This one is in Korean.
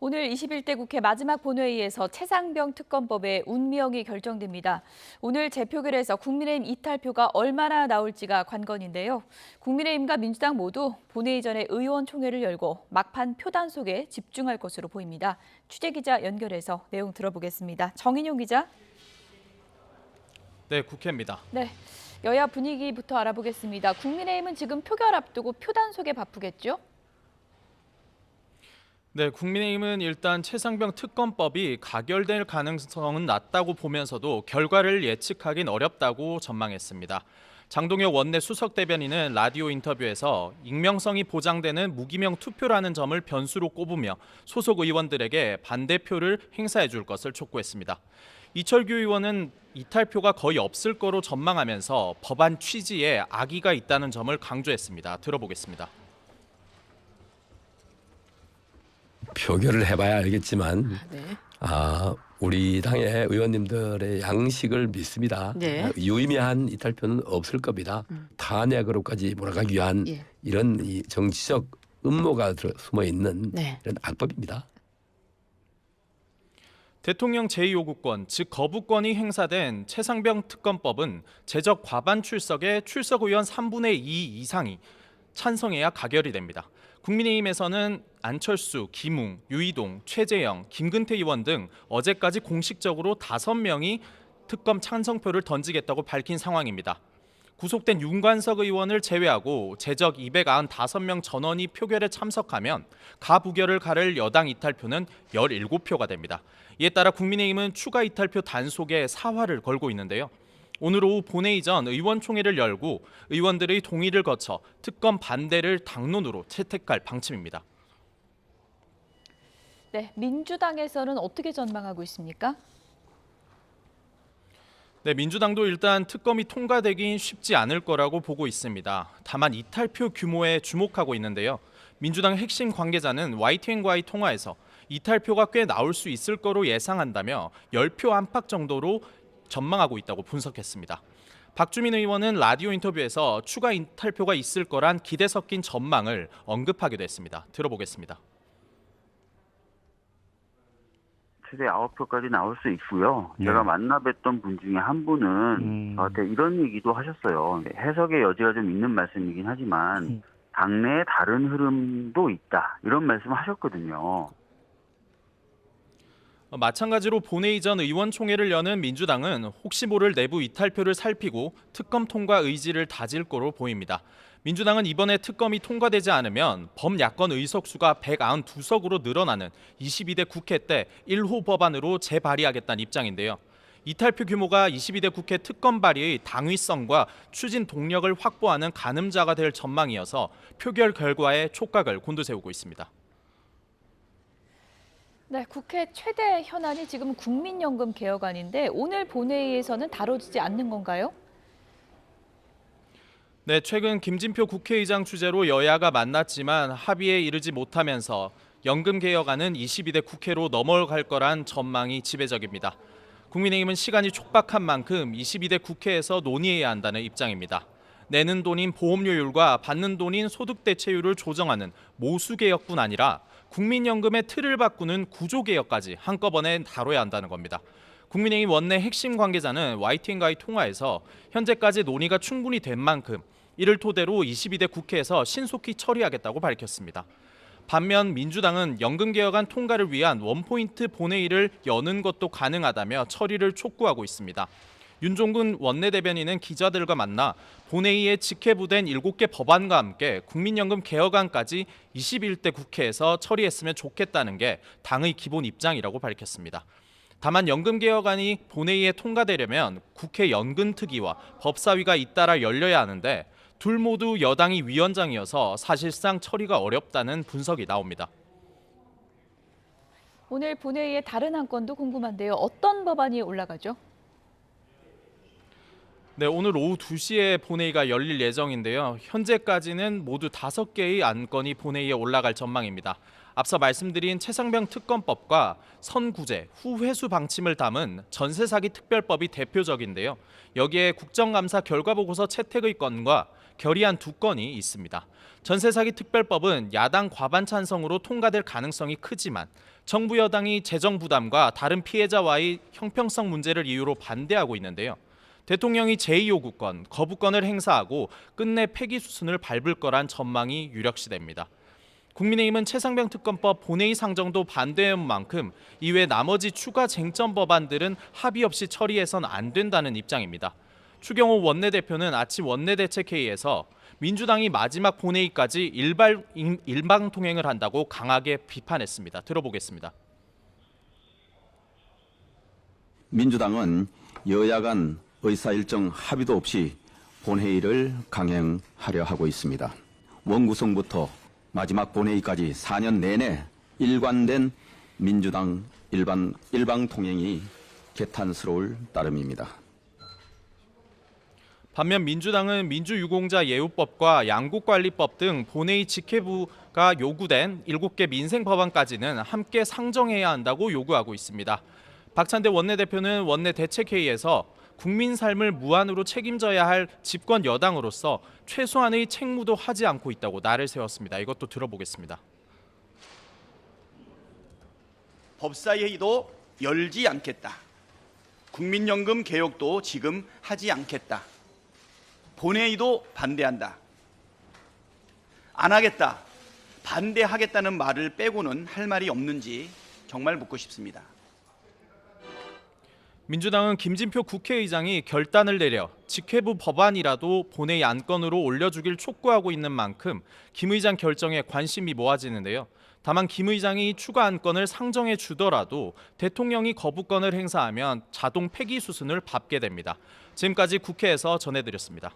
오늘 21대 국회 마지막 본회의에서 최상병 특검법의 운명이 결정됩니다. 오늘 재표결에서 국민의힘 이탈표가 얼마나 나올지가 관건인데요. 국민의힘과 민주당 모두 본회의 전에 의원총회를 열고 막판 표단 속에 집중할 것으로 보입니다. 취재기자 연결해서 내용 들어보겠습니다. 정인용 기자. 네, 국회입니다. 네, 여야 분위기부터 알아보겠습니다. 국민의힘은 지금 표결 앞두고 표단 속에 바쁘겠죠? 네, 국민의힘은 일단 최상병 특검법이 가결될 가능성은 낮다고 보면서도 결과를 예측하긴 어렵다고 전망했습니다. 장동혁 원내 수석 대변인은 라디오 인터뷰에서 익명성이 보장되는 무기명 투표라는 점을 변수로 꼽으며 소속 의원들에게 반대표를 행사해 줄 것을 촉구했습니다. 이철규 의원은 이탈표가 거의 없을 거로 전망하면서 법안 취지에 악의가 있다는 점을 강조했습니다. 들어보겠습니다. 표결을 해봐야 알겠지만 네. 우리 당의 의원님들의 양식을 믿습니다. 네. 유의미한 이탈표는 없을 겁니다. 탄핵으로까지 몰아가기 위한 예. 이런 이 정치적 음모가 숨어 있는 네. 이런 악법입니다. 대통령 제2요구권, 즉 거부권이 행사된 최상병 특검법은 제적 과반 출석에 출석 의원 3분의 2 이상이 찬성해야 가결이 됩니다. 국민의힘에서는 안철수, 김웅, 유이동, 최재형, 김근태 의원 등 어제까지 공식적으로 5명이 특검 찬성표를 던지겠다고 밝힌 상황입니다. 구속된 윤관석 의원을 제외하고 제적 295명 전원이 표결에 참석하면 가부결을 가를 여당 이탈표는 17표가 됩니다. 이에 따라 국민의힘은 추가 이탈표 단속에 사활을 걸고 있는데요. 오늘 오후 본회의 전 의원총회를 열고 의원들의 동의를 거쳐 특검 반대를 당론으로 채택할 방침입니다. 네, 민주당에서는 어떻게 전망하고 있습니까? 네, 민주당도 일단 특검이 통과되긴 쉽지 않을 거라고 보고 있습니다. 다만 이탈표 규모에 주목하고 있는데요. 민주당 핵심 관계자는 YTN과의 통화에서 이탈표가 꽤 나올 수 있을 거로 예상한다며 10표 안팎 정도로 전망하고 있다고 분석했습니다. 박주민 의원은 라디오 인터뷰에서 추가 이탈표가 있을 거란 기대 섞인 전망을 언급하기도 했습니다. 들어보겠습니다. 최대 9표까지 나올 수 있고요. 네. 제가 만나 뵀던 분 중에 한 분은 저한테 이런 얘기도 하셨어요. 해석의 여지가 좀 있는 말씀이긴 하지만 당내에 다른 흐름도 있다. 이런 말씀을 하셨거든요. 마찬가지로 본회의 전 의원총회를 여는 민주당은 혹시 모를 내부 이탈표를 살피고 특검 통과 의지를 다질 거로 보입니다. 민주당은 이번에 특검이 통과되지 않으면 범야권 의석수가 192석으로 늘어나는 22대 국회 때 1호 법안으로 재발의하겠다는 입장인데요. 이탈표 규모가 22대 국회 특검 발의의 당위성과 추진 동력을 확보하는 가늠자가 될 전망이어서 표결 결과에 촉각을 곤두세우고 있습니다. 네, 국회 최대 현안이 지금 국민연금 개혁안인데 오늘 본회의에서는 다뤄지지 않는 건가요? 네, 최근 김진표 국회의장 주재로 여야가 만났지만 합의에 이르지 못하면서 연금 개혁안은 22대 국회로 넘어갈 거란 전망이 지배적입니다. 국민의힘은 시간이 촉박한 만큼 22대 국회에서 논의해야 한다는 입장입니다. 내는 돈인 보험료율과 받는 돈인 소득 대체율을 조정하는 모수 개혁뿐 아니라 국민연금의 틀을 바꾸는 구조 개혁까지 한꺼번에 다뤄야 한다는 겁니다. 국민의힘 원내 핵심 관계자는 YTN과의 통화에서 현재까지 논의가 충분히 된 만큼 이를 토대로 22대 국회에서 신속히 처리하겠다고 밝혔습니다. 반면 민주당은 연금개혁안 통과를 위한 원포인트 본회의를 여는 것도 가능하다며 처리를 촉구하고 있습니다. 윤종근 원내대변인은 기자들과 만나 본회의에 직회부된 7개 법안과 함께 국민연금 개혁안까지 21대 국회에서 처리했으면 좋겠다는 게 당의 기본 입장이라고 밝혔습니다. 다만 연금개혁안이 본회의에 통과되려면 국회 연금특위와 법사위가 잇따라 열려야 하는데 둘 모두 여당이 위원장이어서 사실상 처리가 어렵다는 분석이 나옵니다. 오늘 본회의의 다른 한 건도 궁금한데요. 어떤 법안이 올라가죠? 네, 오늘 오후 2시에 본회의가 열릴 예정인데요. 현재까지는 모두 5개의 안건이 본회의에 올라갈 전망입니다. 앞서 말씀드린 최상병 특검법과 선구제, 후회수 방침을 담은 전세사기 특별법이 대표적인데요. 여기에 국정감사 결과보고서 채택의 건과 결의안 2건이 있습니다. 전세사기 특별법은 야당 과반 찬성으로 통과될 가능성이 크지만 정부 여당이 재정 부담과 다른 피해자와의 형평성 문제를 이유로 반대하고 있는데요. 대통령이 제2요구권, 거부권을 행사하고 끝내 폐기 수순을 밟을 거란 전망이 유력시됩니다. 국민의힘은 최상병 특검법 본회의 상정도 반대한 만큼 이외 나머지 추가 쟁점 법안들은 합의 없이 처리해선 안 된다는 입장입니다. 추경호 원내대표는 아침 원내대책회의에서 민주당이 마지막 본회의까지 일방통행을 한다고 강하게 비판했습니다. 들어보겠습니다. 민주당은 여야 간 의사일정 합의도 없이 본회의를 강행하려 하고 있습니다. 원구성부터 마지막 본회의까지 4년 내내 일관된 민주당 일방통행이 개탄스러울 따름입니다. 반면 민주당은 민주유공자 예우법과 양국관리법 등 본회의 직회부가 요구된 7개 민생 법안까지는 함께 상정해야 한다고 요구하고 있습니다. 박찬대 원내대표는 원내대책회의에서 국민 삶을 무한으로 책임져야 할 집권 여당으로서 최소한의 책무도 하지 않고 있다고 날을 세웠습니다. 이것도 들어보겠습니다. 법사회의도 열지 않겠다. 국민연금 개혁도 지금 하지 않겠다. 본회의도 반대한다. 안 하겠다, 반대하겠다는 말을 빼고는 할 말이 없는지 정말 묻고 싶습니다. 민주당은 김진표 국회의장이 결단을 내려 직회부 법안이라도 본회의 안건으로 올려주길 촉구하고 있는 만큼 김 의장 결정에 관심이 모아지는데요. 다만 김 의장이 추가 안건을 상정해 주더라도 대통령이 거부권을 행사하면 자동 폐기 수순을 밟게 됩니다. 지금까지 국회에서 전해드렸습니다.